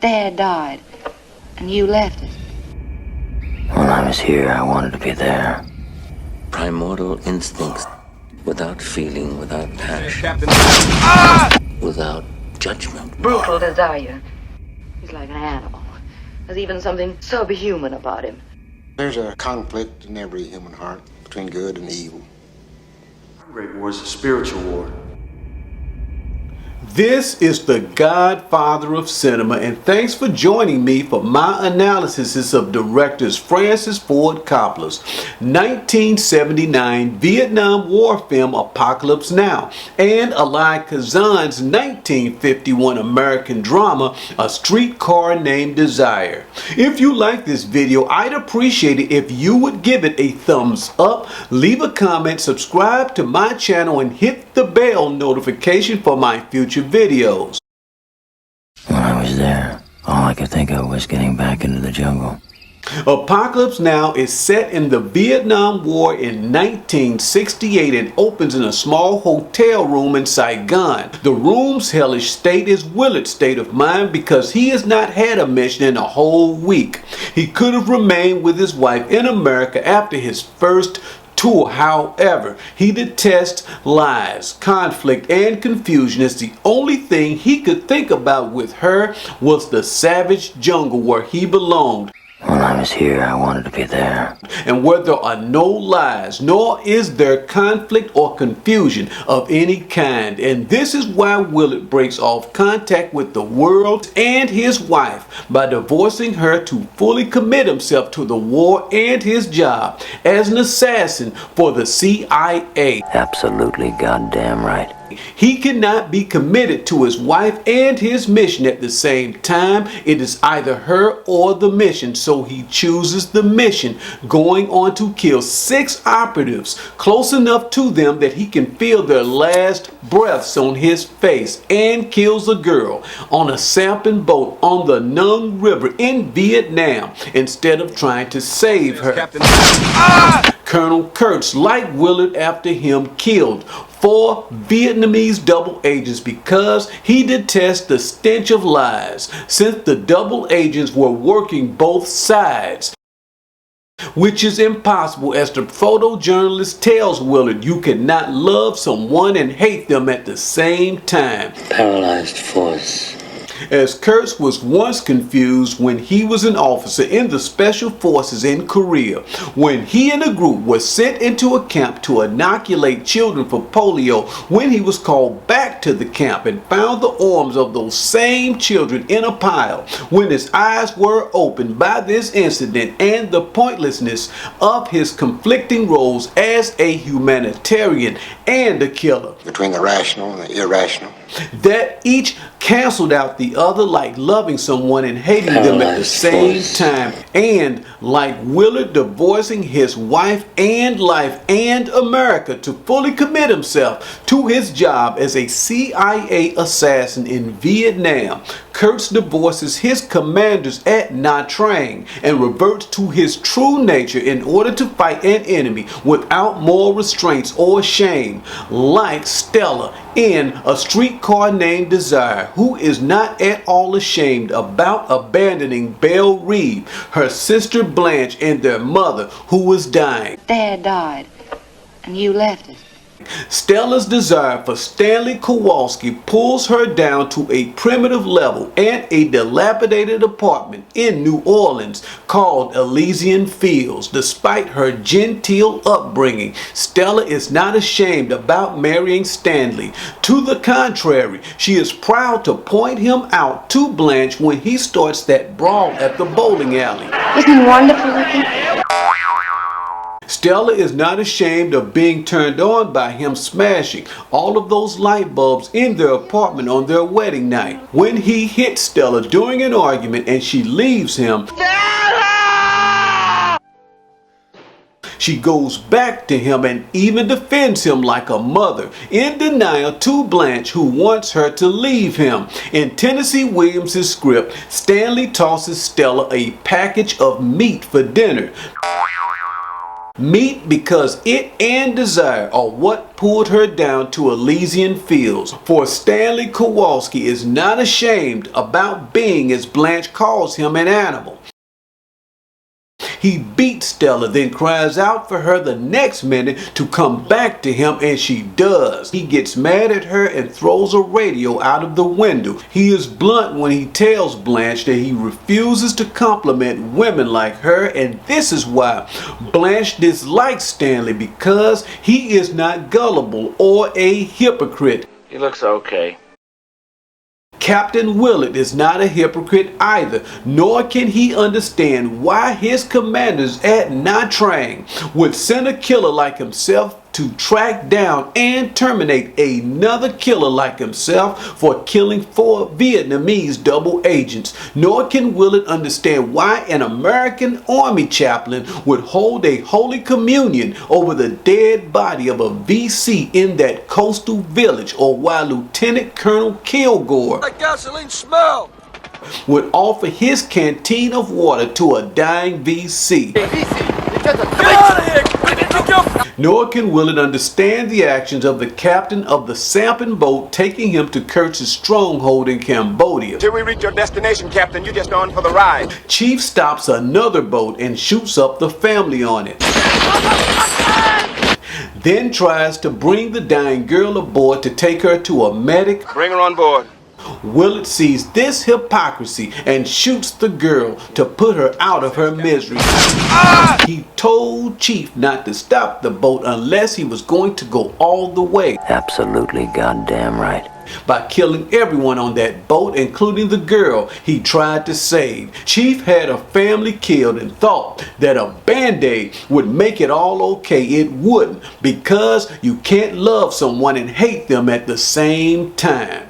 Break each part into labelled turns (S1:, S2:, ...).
S1: Dad died, and you left us.
S2: When I was here, I wanted to be there.
S3: Primordial instincts, without feeling, without passion, without judgment.
S1: Brutal desire. He's like an animal. There's even something subhuman about him.
S4: There's a conflict in every human heart between good and evil.
S5: Great war is a spiritual war.
S6: This is the Godfather of cinema, and thanks for joining me for my analysis of directors Francis Ford Coppola's 1979 Vietnam War film Apocalypse Now and Elia Kazan's 1951 American drama A Streetcar Named Desire. If you like this video, I'd appreciate it if you would give it a thumbs up, leave a comment, subscribe to my channel, and hit the bell notification for my future videos.
S2: When I was there, all I could think of was getting back into the jungle.
S6: Apocalypse Now is set in the Vietnam War in 1968 and opens in a small hotel room in Saigon. The room's hellish state is Willard's state of mind because he has not had a mission in a whole week. He could have remained with his wife in America after his first tour. However, he detests lies, conflict, and confusion, as the only thing he could think about with her was the savage jungle where he belonged.
S2: When I was here, I wanted to be there.
S6: And where there are no lies, nor is there conflict or confusion of any kind. And this is why Willard breaks off contact with the world and his wife by divorcing her to fully commit himself to the war and his job as an assassin for the CIA.
S2: Absolutely goddamn right.
S6: He cannot be committed to his wife and his mission at the same time. It is either her or the mission, so he chooses the mission, going on to kill 6 operatives close enough to them that he can feel their last breaths on his face, and kills a girl on a sampling boat on the Nung River in Vietnam instead of trying to save her. Colonel Kurtz, like Willard after him, killed 4 Vietnamese double agents because he detests the stench of lies, since the double agents were working both sides, which is impossible, as the photojournalist tells Willard you cannot love someone and hate them at the same time.
S3: Paralyzed force.
S6: As Kurtz was once confused when he was an officer in the Special Forces in Korea, when he and a group were sent into a camp to inoculate children for polio, when he was called back to the camp and found the arms of those same children in a pile, when his eyes were opened by this incident and the pointlessness of his conflicting roles as a humanitarian and a killer,
S4: Between the rational and the irrational.
S6: that each canceled out the other, like loving someone and hating them at the same time, and like Willard divorcing his wife and life and America to fully commit himself to his job as a CIA assassin in Vietnam. Kurtz divorces his commanders at Nha Trang and reverts to his true nature in order to fight an enemy without moral restraints or shame, like Stella in A Streetcar Named Desire, who is not at all ashamed about abandoning Belle Reeve, her sister Blanche, and their mother who was dying.
S1: Dad died, and you left us.
S6: Stella's desire for Stanley Kowalski pulls her down to a primitive level and a dilapidated apartment in New Orleans called Elysian Fields. Despite her genteel upbringing, Stella is not ashamed about marrying Stanley. To the contrary, she is proud to point him out to Blanche when he starts that brawl at the bowling alley.
S1: Isn't he wonderful looking?
S6: Stella is not ashamed of being turned on by him smashing all of those light bulbs in their apartment on their wedding night. When he hits Stella during an argument and she leaves him, she goes back to him and even defends him like a mother, in denial to Blanche, who wants her to leave him. In Tennessee Williams' script, Stanley tosses Stella a package of meat for dinner. Meet because it and desire are what pulled her down to Elysian Fields. For Stanley Kowalski is not ashamed about being, as Blanche calls him, an animal. He beats Stella, then cries out for her the next minute to come back to him, and she does. He gets mad at her and throws a radio out of the window. He is blunt when he tells Blanche that he refuses to compliment women like her, and this is why Blanche dislikes Stanley, because he is not gullible or a hypocrite.
S3: He looks okay.
S6: Captain Willard is not a hypocrite either, nor can he understand why his commanders at Nha Trang would send a killer like himself to track down and terminate another killer like himself for killing 4 Vietnamese double agents. Nor can Willard understand why an American Army chaplain would hold a Holy Communion over the dead body of a VC in that coastal village, or why Lieutenant Colonel Kilgore
S7: That gasoline smell!
S6: would offer his canteen of water to a dying VC.
S7: Get out of here!
S6: Nor can Willard understand the actions of the captain of the sampan boat taking him to Kurtz's stronghold in Cambodia.
S7: Till we reach your destination, Captain, you just on for the ride.
S6: Chief stops another boat and shoots up the family on it. Then tries to bring the dying girl aboard to take her to a medic.
S7: Bring her on board.
S6: Willard sees this hypocrisy and shoots the girl to put her out of her misery. He told Chief not to stop the boat unless he was going to go all the way.
S2: Absolutely goddamn right.
S6: By killing everyone on that boat, including the girl he tried to save. Chief had a family killed and thought that a band-aid would make it all okay. It wouldn't, because you can't love someone and hate them at the same time.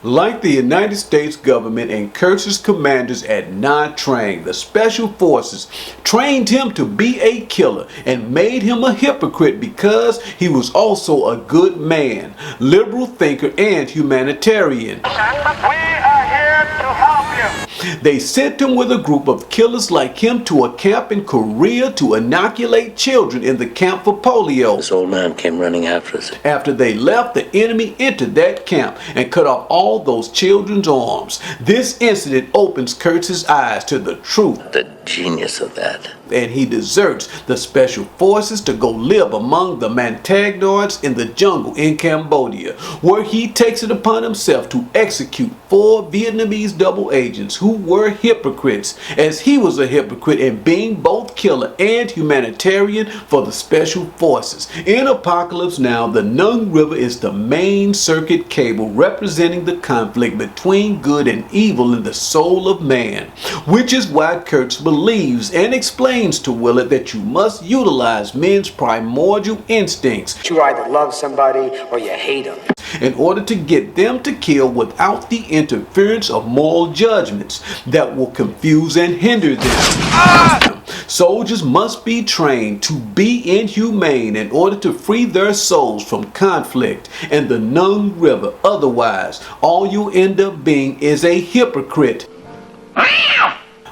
S6: Like the United States government and Kurtz's commanders at Nha Trang, the Special Forces trained him to be a killer and made him a hypocrite because he was also a good man, liberal thinker, and humanitarian.
S7: We are here to help you.
S6: They sent him with a group of killers like him to a camp in Korea to inoculate children in the camp for polio.
S3: This old man came running after us.
S6: After they left, the enemy entered that camp and cut off all those children's arms. This incident opens Kurtz's eyes to the truth.
S3: The genius of that.
S6: And he deserts the Special Forces to go live among the Mantagnoids in the jungle in Cambodia, where he takes it upon himself to execute 4 Vietnamese double agents who were hypocrites, as he was a hypocrite in being both killer and humanitarian for the Special Forces. In Apocalypse Now, the Nung River is the main circuit cable representing the conflict between good and evil in the soul of man, which is why Kurtz believes and explains to Willard that you must utilize men's primordial instincts.
S8: You either love somebody or you hate them.
S6: In order to get them to kill without the interference of moral judgments that will confuse and hinder them. Soldiers must be trained to be inhumane in order to free their souls from conflict and the Nung River. Otherwise, all you end up being is a hypocrite.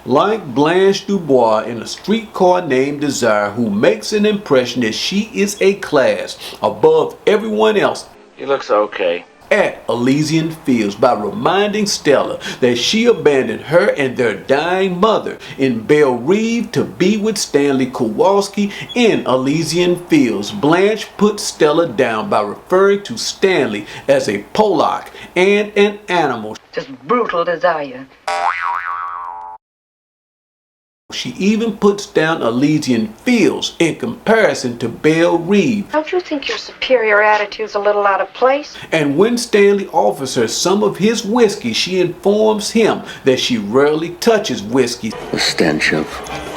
S6: Like Blanche Dubois in A Streetcar Named Desire, who makes an impression that she is a class above everyone else.
S3: He looks okay.
S6: At Elysian Fields by reminding Stella that she abandoned her and their dying mother in Belle Reve to be with Stanley Kowalski in Elysian Fields. Blanche puts Stella down by referring to Stanley as a Pollock and an animal.
S1: Just brutal desire.
S6: She even puts down Elysian Fields in comparison to Belle Reve.
S9: Don't you think your superior attitude's a little out of place?
S6: And when Stanley offers her some of his whiskey, she informs him that she rarely touches whiskey.
S3: The stench of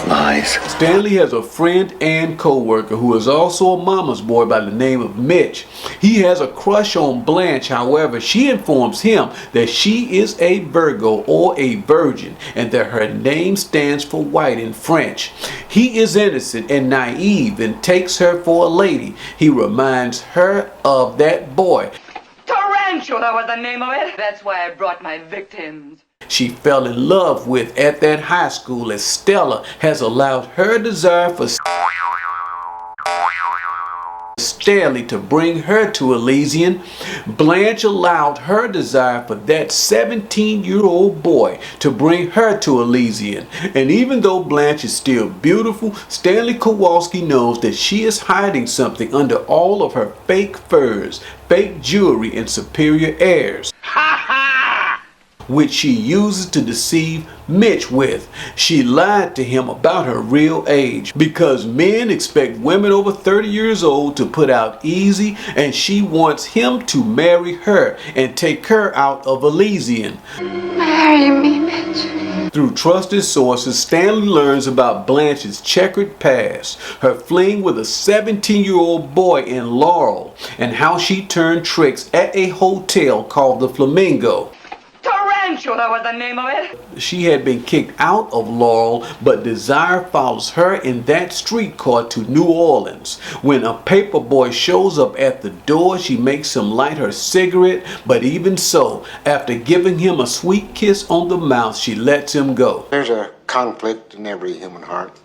S3: lies.
S6: Stanley has a friend and co-worker who is also a mama's boy by the name of Mitch. He has a crush on Blanche, however, she informs him that she is a Virgo or a virgin and that her name stands for white in French. He is innocent and naive and takes her for a lady. He reminds her of that boy.
S1: Tarantula was the name of it. That's why I brought my victims.
S6: she fell in love with at that high school, as Stella has allowed her desire for Stanley to bring her to Elysian. Blanche allowed her desire for that 17-year-old boy to bring her to Elysian. And even though Blanche is still beautiful, Stanley Kowalski knows that she is hiding something under all of her fake furs, fake jewelry, and superior airs, which she uses to deceive Mitch with. She lied to him about her real age because men expect women over 30 years old to put out easy, and she wants him to marry her and take her out of Elysian.
S9: Marry me, Mitch.
S6: Through trusted sources, Stanley learns about Blanche's checkered past, her fling with a 17-year-old boy in Laurel, and how she turned tricks at a hotel called the Flamingo.
S1: Tarantula was the name of it.
S6: She had been kicked out of Laurel, but desire follows her in that streetcar to New Orleans. When a paper boy shows up at the door, she makes him light her cigarette, but even so, after giving him a sweet kiss on the mouth, she lets him go.
S4: There's a conflict in every human heart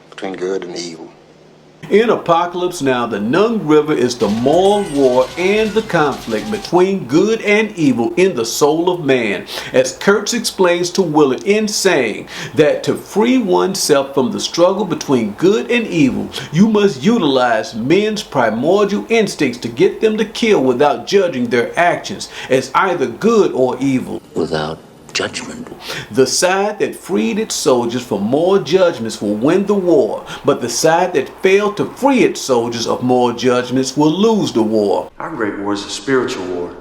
S4: between good and evil.
S6: In Apocalypse Now, the Nung River is the moral war and the conflict between good and evil in the soul of man, as Kurtz explains to Willard in saying that to free oneself from the struggle between good and evil, you must utilize men's primordial instincts to get them to kill without judging their actions as either good or evil.
S3: Without judgment.
S6: The side that freed its soldiers from moral judgments will win the war, but the side that failed to free its soldiers of moral judgments will lose the war.
S5: Our great war is a spiritual war.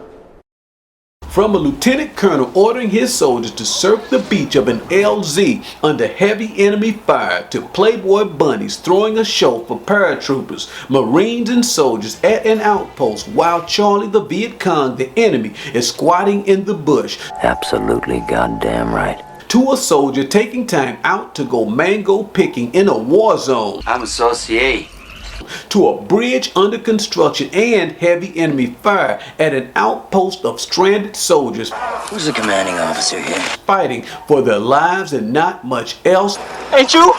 S6: From a lieutenant colonel ordering his soldiers to surf the beach of an LZ under heavy enemy fire, to Playboy bunnies throwing a show for paratroopers, marines, and soldiers at an outpost while Charlie the Viet Cong, the enemy, is squatting in the bush.
S2: Absolutely goddamn right.
S6: To a soldier taking time out to go mango picking in a war zone.
S3: I'm a C.I.A.
S6: To a bridge under construction and heavy enemy fire at an outpost of stranded soldiers.
S2: Who's the commanding officer here?
S6: Fighting for their lives and not much else.
S7: Ain't you?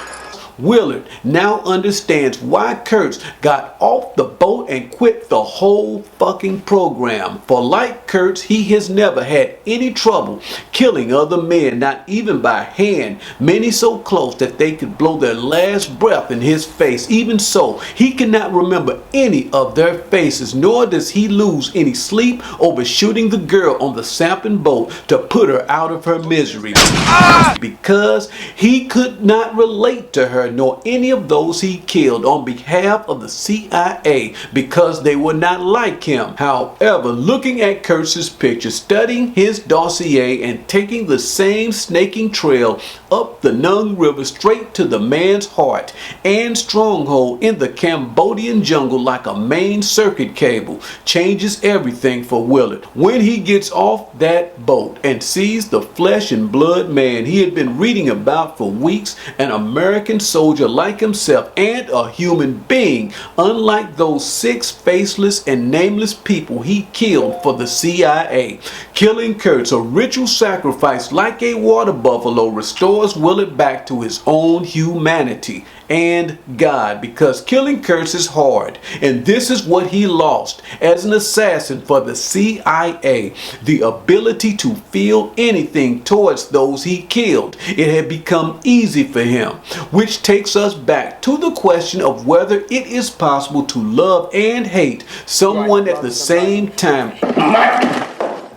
S6: Willard now understands why Kurtz got off the boat and quit the whole fucking program. For like Kurtz, he has never had any trouble killing other men, not even by hand, many so close that they could blow their last breath in his face. Even so, he cannot remember any of their faces, nor does he lose any sleep over shooting the girl on the sampling boat to put her out of her misery. Because he could not relate to her nor any of those he killed on behalf of the CIA, because they were not like him. However, looking at Kurtz's picture, studying his dossier, and taking the same snaking trail up the Nung River straight to the man's heart and stronghold in the Cambodian jungle like a main circuit cable, changes everything for Willard. When he gets off that boat and sees the flesh and blood man he had been reading about for weeks, an American soldier like himself and a human being, unlike those 6 faceless and nameless people he killed for the CIA. Killing Kurtz, a ritual sacrifice like a water buffalo, restores Willard back to his own humanity and God, because killing Kurtz is hard, and this is what he lost as an assassin for the CIA: the ability to feel anything towards those he killed. It had become easy for him, which takes us back to the question of whether it is possible to love and hate someone at the same time,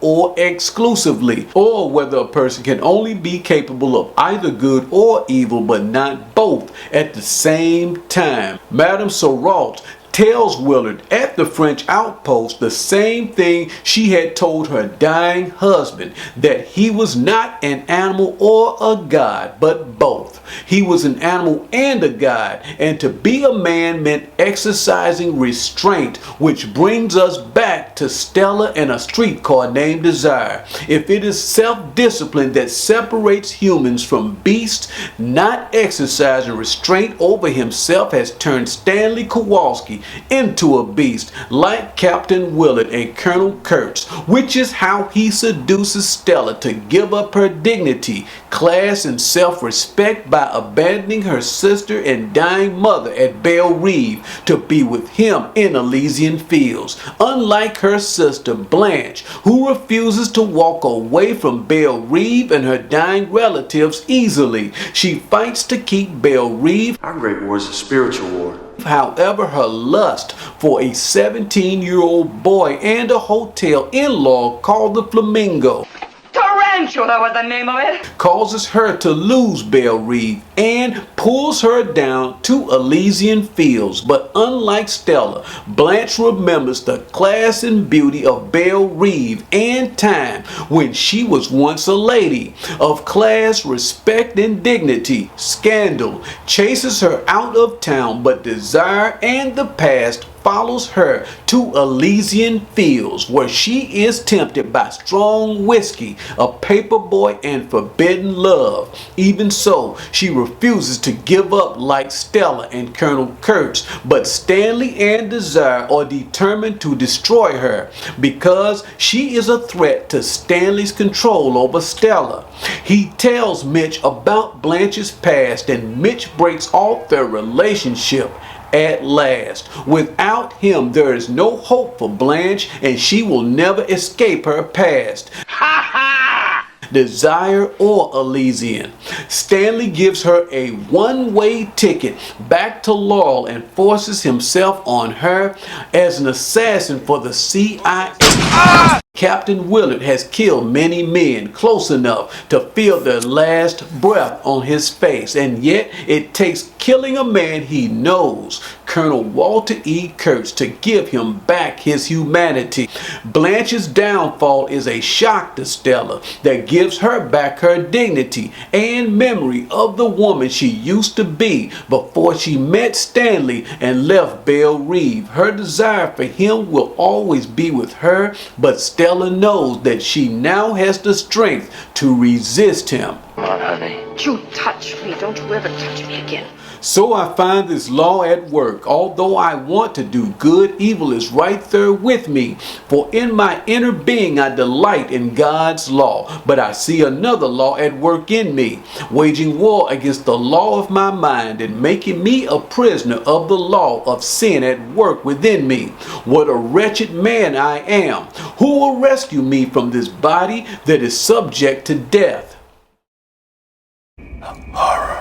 S6: or exclusively, or whether a person can only be capable of either good or evil, but not both at the same time. Madame Sorrelt tells Willard at the French outpost the same thing she had told her dying husband, that he was not an animal or a god, but both. He was an animal and a god, and to be a man meant exercising restraint, which brings us back to Stella and a streetcar named Desire. If it is self-discipline that separates humans from beasts, not exercising restraint over himself has turned Stanley Kowalski into a beast like Captain Willard and Colonel Kurtz, which is how he seduces Stella to give up her dignity, class, and self-respect by abandoning her sister and dying mother at Belle Reve to be with him in Elysian Fields. Unlike her sister Blanche, who refuses to walk away from Belle Reve and her dying relatives easily, she fights to keep Belle Reve.
S5: Our great war is a spiritual war.
S6: However, her lust for a 17-year-old boy and a hotel in-law called the Flamingo
S1: Tarantula was the name of it.
S6: causes her to lose Belle Reve and pulls her down to Elysian Fields. But unlike Stella, Blanche remembers the class and beauty of Belle Reve and time when she was once a lady of class, respect, and dignity. Scandal chases her out of town, but desire and the past follows her to Elysian Fields, where she is tempted by strong whiskey, a paperboy, and forbidden love. Even so, she refuses to give up like Stella and Colonel Kurtz, but Stanley and Desire are determined to destroy her because she is a threat to Stanley's control over Stella. He tells Mitch about Blanche's past, and Mitch breaks off their relationship at last. Without him, there is no hope for Blanche, and she will never escape her past. Desire or Elysian. Stanley gives her a one-way ticket back to Laurel and forces himself on her as an assassin for the C.I.A. Captain Willard has killed many men close enough to feel their last breath on his face, and yet it takes killing a man he knows, Colonel Walter E. Kurtz, to give him back his humanity. Blanche's downfall is a shock to Stella that gives her back her dignity and memory of the woman she used to be before she met Stanley and left Belle Reve. Her desire for him will always be with her, but Stella knows that she now has the strength to resist him.
S3: Come on, honey.
S1: You touch me. Don't you ever touch me again.
S6: So I find this law at work. Although I want to do good, evil is right there with me. For in my inner being I delight in God's law. But I see another law at work in me, waging war against the law of my mind and making me a prisoner of the law of sin at work within me. What a wretched man I am! Who will rescue me from this body that is subject to death?
S2: Horror.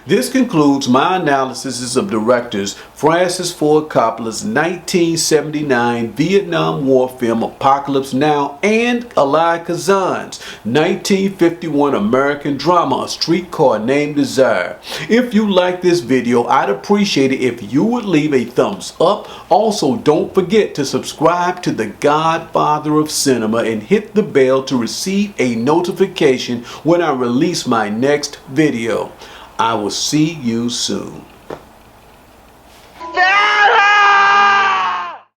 S6: This concludes my analysis of directors Francis Ford Coppola's 1979 Vietnam War film Apocalypse Now and Elia Kazan's 1951 American drama A Streetcar Named Desire. If you like this video, I'd appreciate it if you would leave a thumbs up. Also, don't forget to subscribe to The Godfather of Cinema and hit the bell to receive a notification when I release my next video. I will see you soon.